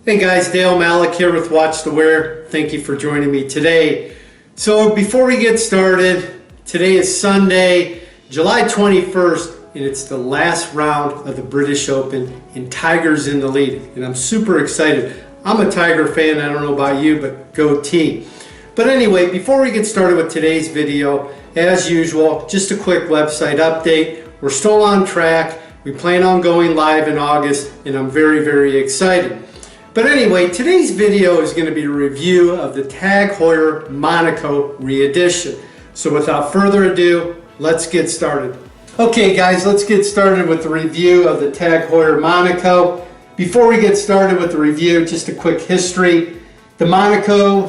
Hey guys, Dale Malik here with Watch to Wear. Thank you for joining me today. So before we get started, today is Sunday, July 21st, and it's the last round of the British Open, and Tiger's in the lead, and I'm super excited. I'm a Tiger fan, I don't know about you, but go team. But anyway, before we get started with today's video, as usual, just a quick website update. We're still on track. We plan on going live in August, and I'm very excited. But anyway, today's video is going to be a review of the Tag Heuer Monaco re-edition. So without further ado, let's get started. Okay guys, let's get started with the review of the Tag Heuer Monaco. Before we get started with the review, just a quick history. The Monaco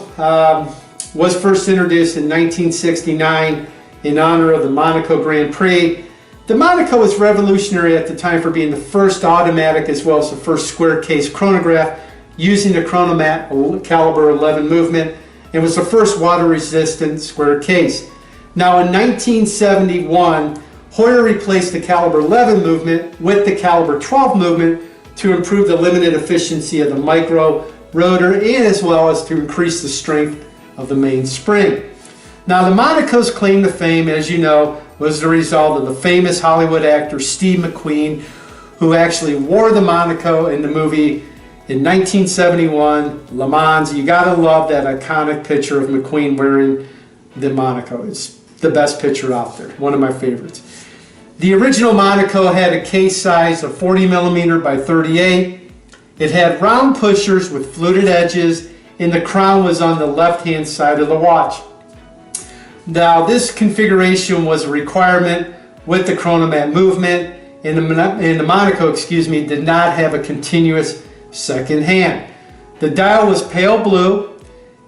was first introduced in 1969 in honor of the Monaco Grand Prix. The Monaco was revolutionary at the time for being the first automatic as well as the first square case chronograph using the chronomat caliber 11 movement, and was the first water resistant square case. Now in 1971, Heuer replaced the caliber 11 movement with the caliber 12 movement to improve the limited efficiency of the micro rotor and as well as to increase the strength of the mainspring. Now the Monaco's claim to fame, as you know, was the result of the famous Hollywood actor Steve McQueen, who actually wore the Monaco in the movie in 1971, Le Mans. You gotta love that iconic picture of McQueen wearing the Monaco. It's the best picture out there, one of my favorites. The original Monaco had a case size of 40mm by 38. It had round pushers with fluted edges, and the crown was on the left-hand side of the watch. Now this configuration was a requirement with the chronomat movement, and the Monaco, did not have a continuous second hand. The dial was pale blue,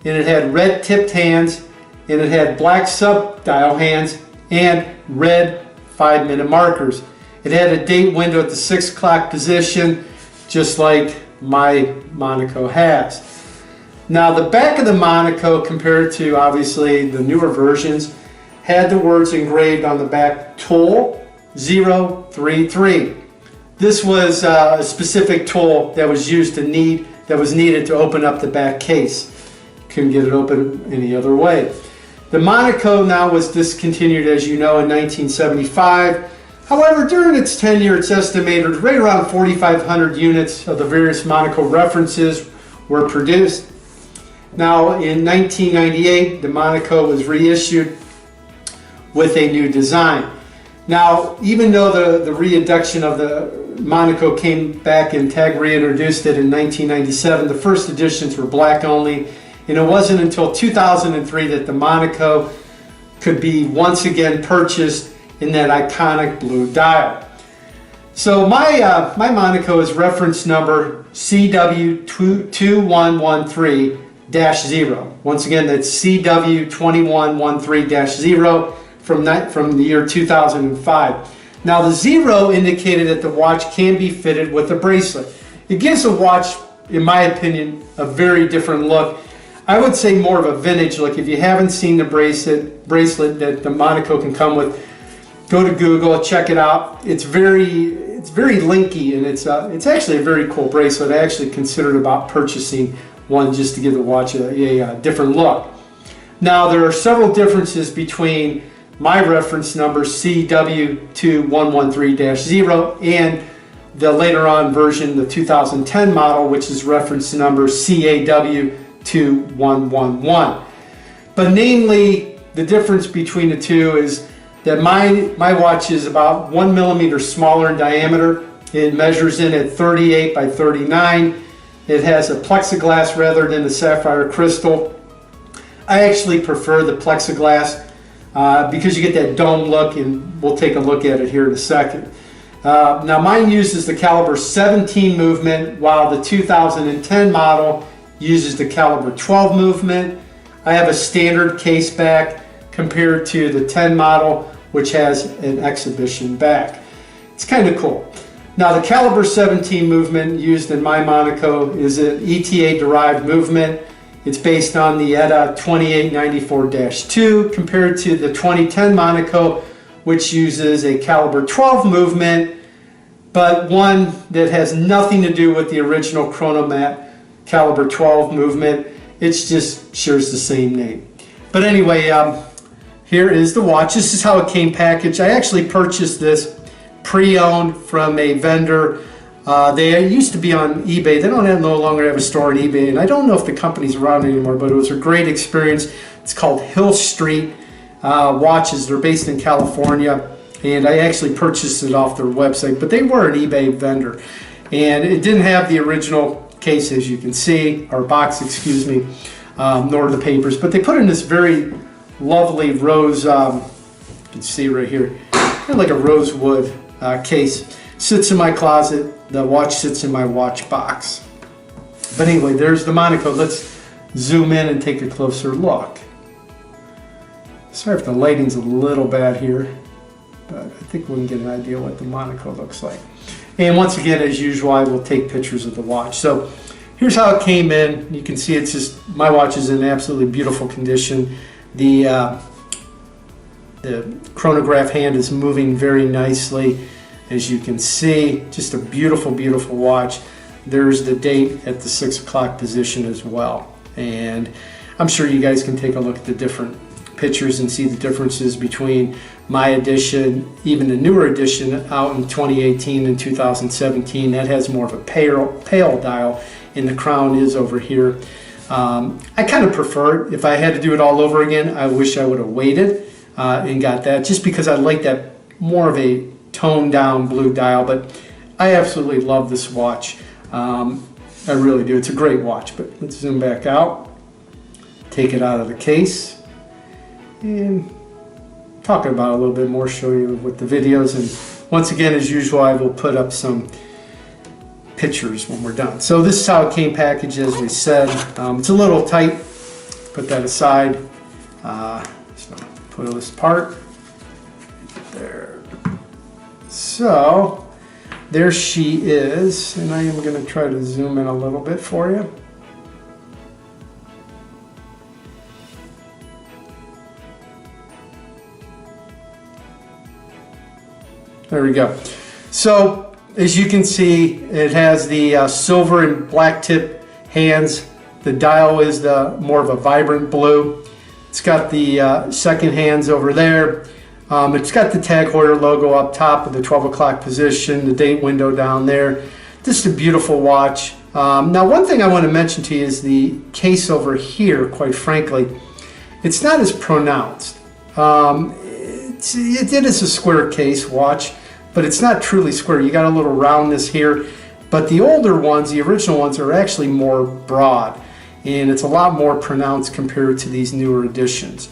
and it had red tipped hands, and it had black sub-dial hands and red 5-minute markers. It had a date window at the 6 o'clock position, just like my Monaco has. Now the back of the Monaco, compared to obviously the newer versions, had the words engraved on the back, tool 033. This was a specific tool that was needed to open up the back case. Couldn't get it open any other way. The Monaco now was discontinued, as you know, in 1975. However, during its tenure, it's estimated right around 4,500 units of the various Monaco references were produced. Now, in 1998, the Monaco was reissued with a new design. Now, even though the reintroduction of the Monaco came back and Tag reintroduced it in 1997, the first editions were black only, and it wasn't until 2003 that the Monaco could be once again purchased in that iconic blue dial. So my Monaco is reference number CW2113-0. Once again, that's CW2113-0 from the year 2005. Now the 0 indicated that the watch can be fitted with a bracelet. It gives the watch, in my opinion, a very different look. I would say more of a vintage look. If you haven't seen the bracelet that the Monaco can come with, go to Google, check it out. It's very linky, and it's actually a very cool bracelet. I actually considered about purchasing one just to give the watch a different look. Now there are several differences between my reference number CW2113-0 and the later on version, the 2010 model, which is reference number CAW2111. But namely, the difference between the two is that my watch is about 1 millimeter smaller in diameter. It measures in at 38 by 39. It has a plexiglass rather than the sapphire crystal. I actually prefer the plexiglass because you get that dome look, and we'll take a look at it here in a second. Now mine uses the caliber 17 movement, while the 2010 model uses the caliber 12 movement. I have a standard case back compared to the 10 model, which has an exhibition back. It's kind of cool. Now the caliber 17 movement used in my Monaco is an ETA derived movement. It's based on the ETA 2894-2 compared to the 2010 Monaco, which uses a caliber 12 movement, but one that has nothing to do with the original chronomat caliber 12 movement. It's just shares the same name. But anyway, here is the watch. This is how it came packaged. I actually purchased this pre-owned from a vendor. They used to be on eBay. They no longer have a store on eBay, and I don't know if the company's around anymore, but it was a great experience. It's called Hill Street Watches. They're based in California, and I actually purchased it off their website, but they were an eBay vendor. And it didn't have the original case, as you can see, or box, excuse me, nor the papers, but they put in this very lovely rose, you can see right here, kind of like a rosewood case. Sits in my closet. The watch sits in my watch box. But anyway, there's the Monaco. Let's zoom in and take a closer look. Sorry if the lighting's a little bad here, but I think we can get an idea what the Monaco looks like. And once again, as usual, I will take pictures of the watch. So here's how it came in. You can see it's just, my watch is in absolutely beautiful condition. The chronograph hand is moving very nicely. As you can see, just a beautiful, beautiful watch. There's the date at the 6 o'clock position as well. And I'm sure you guys can take a look at the different pictures and see the differences between my edition, even the newer edition out in 2018 and 2017. That has more of a pale dial, and the crown is over here. I kind of prefer it. If I had to do it all over again, I wish I would have waited and got that, just because I like that more of a toned down blue dial. But I absolutely love this watch. I really do. It's a great watch. But let's zoom back out, take it out of the case, and talk about it a little bit more, show you with the videos. And once again, as usual, I will put up some pictures when we're done. So this is how it came packaged, as we said. It's a little tight. Put that aside. So put this apart. There. So there she is, and I am going to try to zoom in a little bit for you. There we go. So as you can see, it has the silver and black tip hands. The dial is the more of a vibrant blue. It's got the second hands over there. It's got the Tag Heuer logo up top of the 12 o'clock position, the date window down there. Just a beautiful watch. Now, one thing I want to mention to you is the case over here, quite frankly, it's not as pronounced. It is a square case watch, but it's not truly square. You got a little roundness here, but the older ones, the original ones, are actually more broad, and it's a lot more pronounced compared to these newer editions.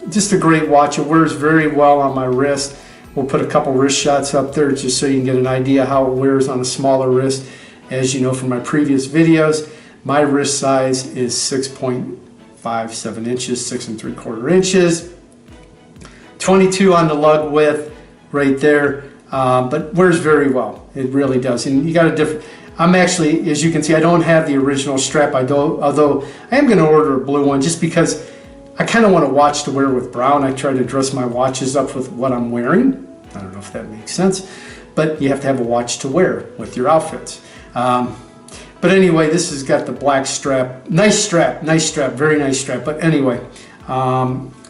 Just a great watch. It wears very well on my wrist. We'll put a couple wrist shots up there just so you can get an idea how it wears on a smaller wrist. As you know from my previous videos, my wrist size is 6.57 inches, 6 3/4 inches. 22 on the lug width right there, but wears very well. It really does. And you got a different, I'm actually, as you can see, I don't have the original strap, although I am going to order a blue one just because I kind of want a watch to wear with brown. I try to dress my watches up with what I'm wearing. I don't know if that makes sense, but you have to have a watch to wear with your outfits. But anyway, this has got the black strap. Nice strap, very nice strap. But anyway,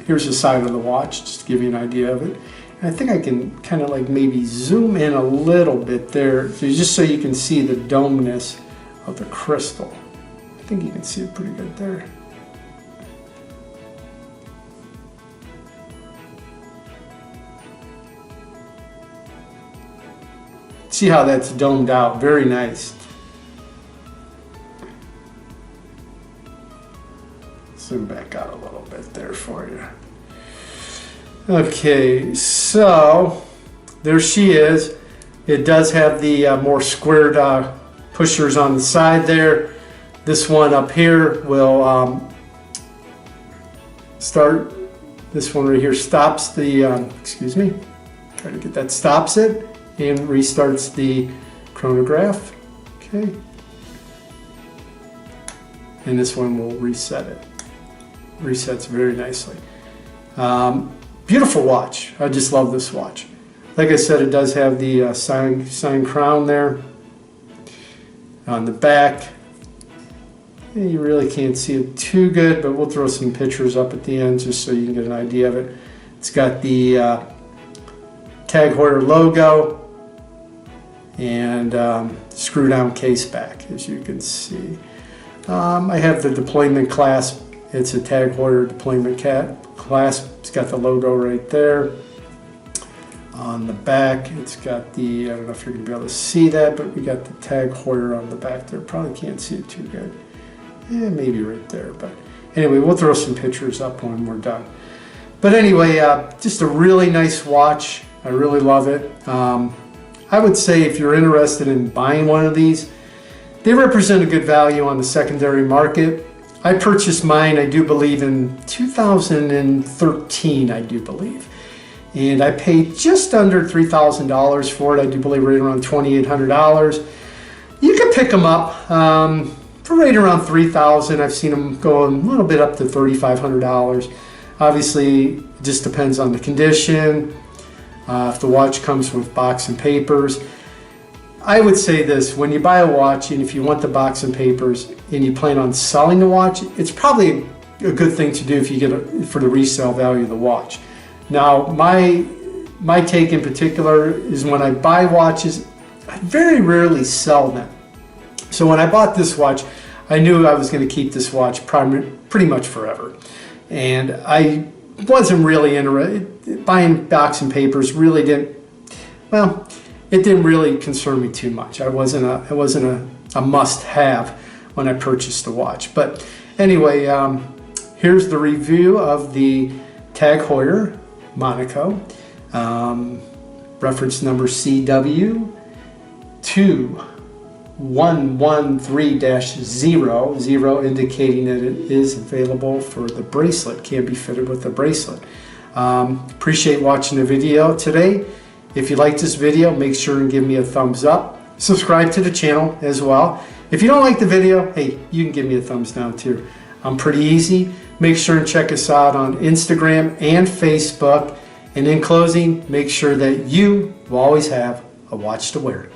here's the side of the watch, just to give you an idea of it. And I think I can kind of like maybe zoom in a little bit there, just so you can see the domeness of the crystal. I think you can see it pretty good there. See how that's domed out, very nice. Zoom back out a little bit there for you. Okay, so there she is. It does have the more squared pushers on the side there. This one up here will start, this one right here stops the, excuse me, try to get that, stops it and restarts the chronograph. Okay. And this one will reset it. Resets very nicely. Beautiful watch. I just love this watch. Like I said, it does have the sign crown there on the back. You really can't see it too good, but we'll throw some pictures up at the end just so you can get an idea of it. It's got the Tag Heuer logo and screw down case back, as you can see. I have the deployment clasp. It's a Tag Heuer deployment clasp. It's got the logo right there. On the back, it's got the, I don't know if you're going to be able to see that, but we got the Tag Heuer on the back there. Probably can't see it too good. Yeah, maybe right there. But anyway, we'll throw some pictures up when we're done. But anyway, just a really nice watch. I really love it. I would say if you're interested in buying one of these, they represent a good value on the secondary market. I purchased mine, I do believe, in 2013, I do believe. And I paid just under $3,000 for it. I do believe right around $2,800. You can pick them up for right around $3,000. I've seen them go a little bit up to $3,500. Obviously, it just depends on the condition. If the watch comes with box and papers. I would say this, when you buy a watch and if you want the box and papers and you plan on selling the watch, it's probably a good thing to do if you get it for the resale value of the watch. Now, my take in particular is when I buy watches, I very rarely sell them. So when I bought this watch, I knew I was going to keep this watch pretty much forever. And I wasn't really interested. Buying box and papers really didn't, well, it didn't really concern me too much. It wasn't a must-have when I purchased the watch. But anyway, here's the review of the Tag Heuer Monaco, reference number CW2113-0, indicating that it is available for the bracelet, can be fitted with the bracelet. Appreciate watching the video today. If you like this video, make sure and give me a thumbs up. Subscribe to the channel as well. If you don't like the video, hey, you can give me a thumbs down too. I'm pretty easy. Make sure and check us out on Instagram and Facebook. And in closing, make sure that you will always have a watch to wear.